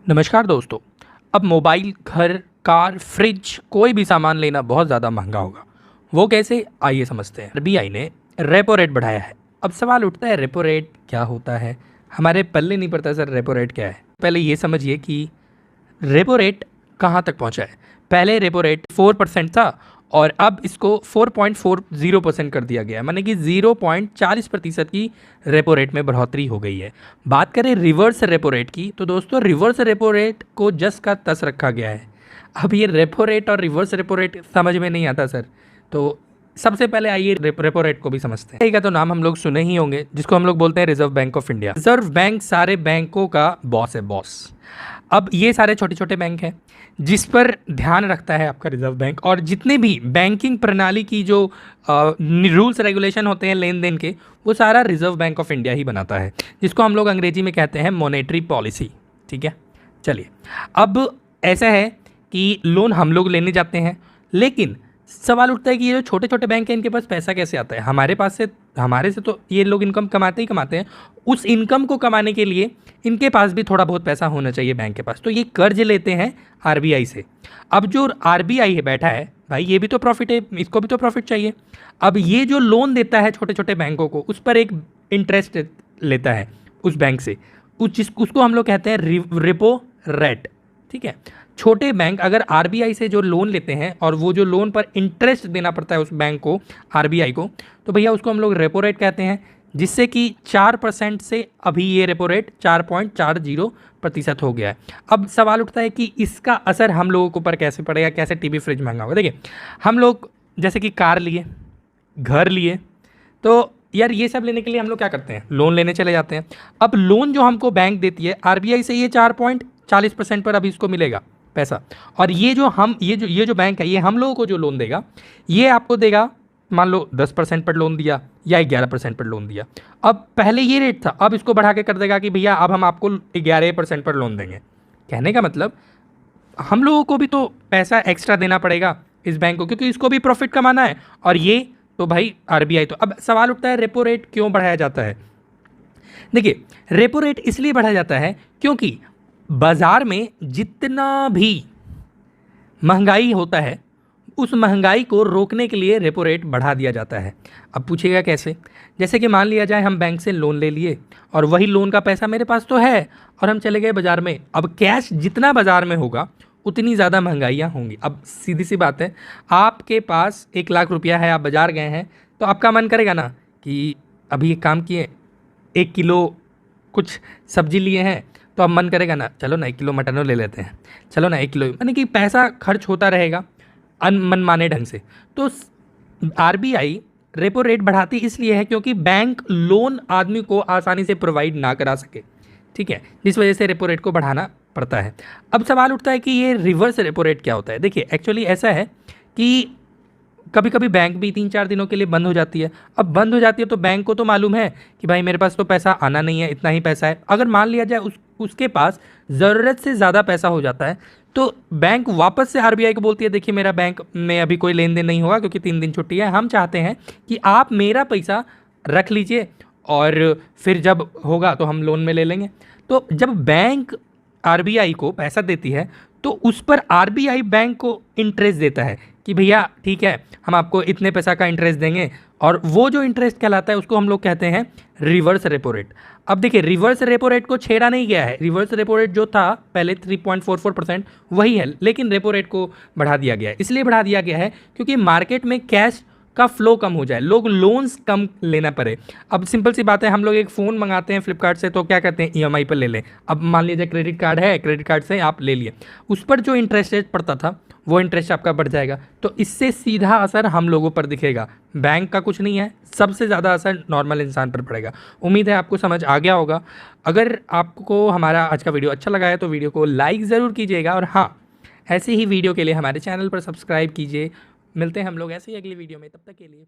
नमस्कार दोस्तों। अब मोबाइल, घर, कार, फ्रिज कोई भी सामान लेना बहुत ज़्यादा महंगा होगा। वो कैसे, आइए समझते हैं। आरबीआई ने रेपो रेट बढ़ाया है। अब सवाल उठता है, रेपो रेट क्या होता है? हमारे पल्ले नहीं पड़ता सर रेपो रेट क्या है। पहले ये समझिए कि रेपो रेट कहाँ तक पहुँचा है। पहले रेपो रेट 4% था और अब इसको 4.40% कर दिया गया है, माने कि 0.40% की रेपो रेट में बढ़ोतरी हो गई है। बात करें रिवर्स रेपो रेट की, तो दोस्तों रिवर्स रेपो रेट को जस का तस रखा गया है। अब ये रेपो रेट और रिवर्स रेपो रेट समझ में नहीं आता सर, तो सबसे पहले आइए रेपो रेट को भी समझते हैं। का तो नाम हम लोग सुने ही होंगे, जिसको हम लोग बोलते हैं reserve bank of India. Reserve bank सारे बैंकों का बॉस है, बॉस। अब ये सारे छोटे छोटे बैंक हैं जिस पर ध्यान रखता है आपका रिजर्व बैंक, और जितने भी बैंकिंग प्रणाली की जो रूल्स रेगुलेशन होते हैं लेन देन के, वो सारा रिजर्व बैंक ऑफ इंडिया ही बनाता है, जिसको हम लोग अंग्रेजी में कहते हैं मॉनेटरी पॉलिसी। ठीक है, चलिए। अब ऐसा है कि लोन हम लोग लेने जाते हैं, लेकिन सवाल उठता है कि ये जो छोटे छोटे बैंक हैं इनके पास पैसा कैसे आता है? हमारे से तो ये लोग इनकम कमाते ही कमाते हैं। उस इनकम को कमाने के लिए इनके पास भी थोड़ा बहुत पैसा होना चाहिए बैंक के पास, तो ये कर्ज लेते हैं आरबीआई से। अब जो आरबीआई है बैठा है भाई, ये भी तो प्रॉफिट है, इसको भी तो प्रॉफिट चाहिए। अब ये जो लोन देता है छोटे छोटे बैंकों को, उस पर एक इंटरेस्ट लेता है उस बैंक से, उसको हम लोग कहते हैं रेपो रेट। ठीक है, छोटे बैंक अगर आरबीआई से जो लोन लेते हैं और वो जो लोन पर इंटरेस्ट देना पड़ता है उस बैंक को, आरबीआई को, तो भैया उसको हम लोग रेपो रेट कहते हैं, जिससे कि 4% से अभी ये रेपो रेट 4.40% हो गया है। अब सवाल उठता है कि इसका असर हम लोगों के ऊपर कैसे पड़ेगा, कैसे टीवी फ्रिज महंगा होगा। देखिए, हम लोग जैसे कि कार लिए, घर लिए, तो यार ये सब लेने के लिए हम लोग क्या करते हैं, लोन लेने चले जाते हैं। अब लोन जो हमको बैंक देती है आरबीआई से, ये 4.40% पर अभी इसको मिलेगा पैसा। और ये जो बैंक है, ये हम लोगों को जो लोन देगा, ये आपको देगा, मान लो 10% पर लोन दिया या 11% पर लोन दिया। अब पहले ये रेट था, अब इसको बढ़ा के कर देगा कि भैया अब हम आपको 11% पर लोन देंगे। कहने का मतलब हम लोगों को भी तो पैसा एक्स्ट्रा देना पड़ेगा इस बैंक को, क्योंकि इसको भी प्रॉफिट कमाना है, और ये तो भाई आरबीआई। तो अब सवाल उठता है, रेपो रेट क्यों बढ़ाया जाता है? देखिए, रेपो रेट इसलिए बढ़ाया जाता है क्योंकि बाजार में जितना भी महंगाई होता है, उस महंगाई को रोकने के लिए रेपो रेट बढ़ा दिया जाता है। अब पूछिएगा कैसे? जैसे कि मान लिया जाए हम बैंक से लोन ले लिए, और वही लोन का पैसा मेरे पास तो है, और हम चले गए बाज़ार में। अब कैश जितना बाज़ार में होगा उतनी ज़्यादा महंगाइयाँ होंगी। अब सीधी सी बात है, आपके पास 1 लाख रुपया है, आप बाज़ार गए हैं, तो आपका मन करेगा ना कि अभी एक काम किए, 1 किलो कुछ सब्जी लिए हैं, तो अब मन करेगा ना, चलो ना 1 किलो मटन ले लेते हैं, चलो ना 1 किलो, यानी कि पैसा खर्च होता रहेगा मनमाने ढंग से। तो आरबीआई रेपो रेट बढ़ाती इसलिए है क्योंकि बैंक लोन आदमी को आसानी से प्रोवाइड ना करा सके। ठीक है, जिस वजह से रेपो रेट को बढ़ाना पड़ता है। अब सवाल उठता है कि ये रिवर्स रेपो रेट क्या होता है? देखिए, एक्चुअली ऐसा है कि कभी कभी बैंक भी 3-4 दिनों के लिए बंद हो जाती है। अब बंद हो जाती है तो बैंक को तो मालूम है कि भाई मेरे पास तो पैसा आना नहीं है, इतना ही पैसा है। अगर मान लिया जाए उसके पास ज़रूरत से ज़्यादा पैसा हो जाता है, तो बैंक वापस से आरबीआई को बोलती है, देखिए मेरा बैंक में अभी कोई लेन देन नहीं होगा क्योंकि 3 दिन छुट्टी है, हम चाहते हैं कि आप मेरा पैसा रख लीजिए और फिर जब होगा तो हम लोन में ले लेंगे। तो जब बैंक आरबीआई को पैसा देती है, तो उस पर आरबीआई बैंक को इंटरेस्ट देता है कि भैया ठीक है, हम आपको इतने पैसा का इंटरेस्ट देंगे, और वो जो इंटरेस्ट कहलाता है उसको हम लोग कहते हैं रिवर्स रेपो रेट। अब देखिए, रिवर्स रेपो रेट को छेड़ा नहीं गया है। रिवर्स रेपो रेट जो था पहले 3.44% वही है, लेकिन रेपो रेट को बढ़ा दिया गया है। इसलिए बढ़ा दिया गया है क्योंकि मार्केट में कैश का फ्लो कम हो जाए, लोग लोन्स कम लेना पड़े। अब सिंपल सी बात है, हम लोग एक फ़ोन मंगाते हैं फ्लिपकार्ट से, तो क्या कहते हैं, ईएमआई पर ले लें। अब मान लीजिए क्रेडिट कार्ड है, क्रेडिट कार्ड से आप ले लिए, उस पर जो इंटरेस्ट रेट पड़ता था वो इंटरेस्ट आपका बढ़ जाएगा। तो इससे सीधा असर हम लोगों पर दिखेगा, बैंक का कुछ नहीं है, सबसे ज़्यादा असर नॉर्मल इंसान पर पड़ेगा। उम्मीद है आपको समझ आ गया होगा। अगर आपको हमारा आज का वीडियो अच्छा लगा है तो वीडियो को लाइक ज़रूर कीजिएगा, और हाँ, ऐसे ही वीडियो के लिए हमारे चैनल पर सब्सक्राइब कीजिए। मिलते हैं हम लोग ऐसे ही अगली वीडियो में, तब तक के लिए।